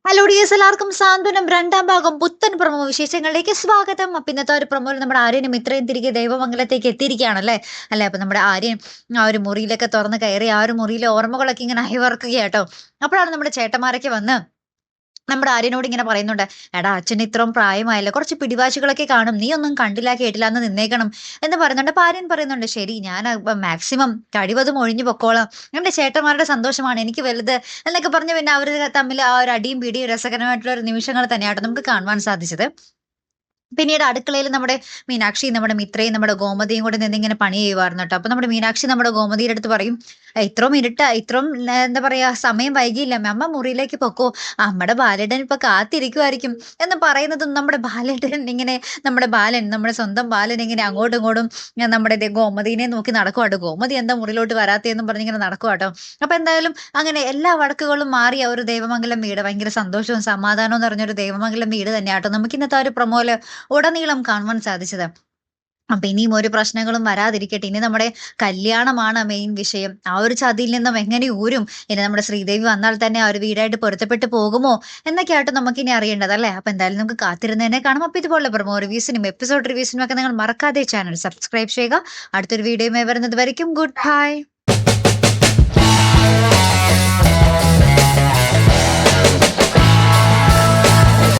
Hello dears, എല്ലാവർക്കും സാന്ത്വനം രണ്ടാം ഭാഗം പുത്തൻ പ്രൊമോ വിശേഷങ്ങളിലേക്ക് സ്വാഗതം. അപ്പൊ ഇന്നത്തെ ഒരു പ്രൊമോയിൽ നമ്മുടെ ആര്യനും ഇത്രയും തിരികെ ദൈവമംഗലത്തേക്ക് എത്തിയിരിക്കുകയാണല്ലേ. അല്ലെ, അപ്പൊ നമ്മുടെ ആര്യൻ ആ ഒരു മുറിയിലൊക്കെ തുറന്ന് കയറി ആ ഒരു മുറിയിലെ ഓർമ്മകളൊക്കെ ഇങ്ങനെ അയവർക്കുകയാട്ടോ. അപ്പോഴാണ് നമ്മുടെ ചേട്ടന്മാരൊക്കെ വന്ന് നമ്മുടെ ആര്യനോട് ഇങ്ങനെ പറയുന്നുണ്ട്, എടാ അച്ഛന് ഇത്രയും പ്രായമായല്ലോ, കുറച്ച് പിടിവാശികളൊക്കെ കാണും, നീ ഒന്നും കണ്ടില്ല കേട്ടില്ല എന്ന് നിന്നേക്കണം എന്ന് പറയുന്നുണ്ട്. അപ്പൊ ആര്യൻ പറയുന്നുണ്ട്, ശരി ഞാൻ മാക്സിമം കഴിവതും ഒഴിഞ്ഞു പൊക്കോളാം, എന്റെ ചേട്ടന്മാരുടെ സന്തോഷമാണ് എനിക്ക് വലുത് എന്നൊക്കെ പറഞ്ഞ് പിന്നെ അവർ തമ്മിൽ ആ ഒരു അടിയും പിടിയും രസകരമായിട്ടുള്ള ഒരു നിമിഷങ്ങൾ തന്നെയാട്ടോ നമുക്ക് കാണുവാൻ സാധിച്ചത്. പിന്നീട് അടുക്കളയിൽ നമ്മുടെ മീനാക്ഷി, നമ്മുടെ മിത്രയും നമ്മുടെ ഗോമതിയും കൂടെ നിന്നിങ്ങനെ പണി ചെയ്യുമായിരുന്നു കേട്ടോ. അപ്പൊ നമ്മുടെ മീനാക്ഷി നമ്മുടെ ഗോമതിയുടെ അടുത്ത് പറയും, ഇത്രയും ഇത്രയും എന്താ പറയാ സമയം വൈകിയില്ല, അമ്മ മുറിയിലേക്ക് പൊക്കോ, അമ്മയുടെ ബാലേട്ടൻ ഇപ്പൊ കാത്തിരിക്കുമായിരിക്കും എന്ന് പറയുന്നതും നമ്മുടെ ബാലേട്ടൻ ഇങ്ങനെ നമ്മുടെ സ്വന്തം ബാലൻ ഇങ്ങനെ അങ്ങോട്ടും ഇങ്ങോട്ടും നമ്മുടെ ഗോമതിനെ നോക്കി നടക്കുവാട്ടോ. ഗോമതി എന്താ മുറിയിലോട്ട് വരാത്തേന്നും പറഞ്ഞിങ്ങനെ നടക്കുവാട്ടോ. അപ്പൊ എന്തായാലും അങ്ങനെ എല്ലാ വഴക്കുകളും മാറി ആ ഒരു ദേവമംഗലം വീട് ഭയങ്കര സന്തോഷവും സമാധാനവും നിറഞ്ഞൊരു ദേവമംഗലം വീട് തന്നെയാട്ടോ നമുക്ക് ഇന്നത്തെ ആ ഒരു പ്രൊമോയില് ഉടനീളം കാണുവാൻ സാധിച്ചത്. അപ്പൊ ഇനിയും ഒരു പ്രശ്നങ്ങളും വരാതിരിക്കട്ടെ. ഇനി നമ്മുടെ കല്യാണമാണ് മെയിൻ വിഷയം. ആ ഒരു ചതിയിൽ നിന്നും എങ്ങനെ ഊരും, ഇനി നമ്മുടെ ശ്രീദേവി വന്നാൽ തന്നെ ആ ഒരു വീടായിട്ട് പൊരുത്തപ്പെട്ട് പോകുമോ എന്നൊക്കെയായിട്ട് നമുക്കിനി അറിയേണ്ടത് അല്ലേ. അപ്പൊ എന്തായാലും നമുക്ക് കാത്തിരുന്നതിനെ കാണാം. അപ്പൊ ഇതുപോലെ പ്രൊമോ റിവ്യൂസിനും എപ്പിസോഡ് റിവ്യൂസിനും ഒക്കെ നിങ്ങൾ മറക്കാതെ ചാനൽ സബ്സ്ക്രൈബ് ചെയ്യുക. അടുത്തൊരു വീഡിയോയുമായി വരുന്നത് വരയ്ക്കും ഗുഡ് ബൈ.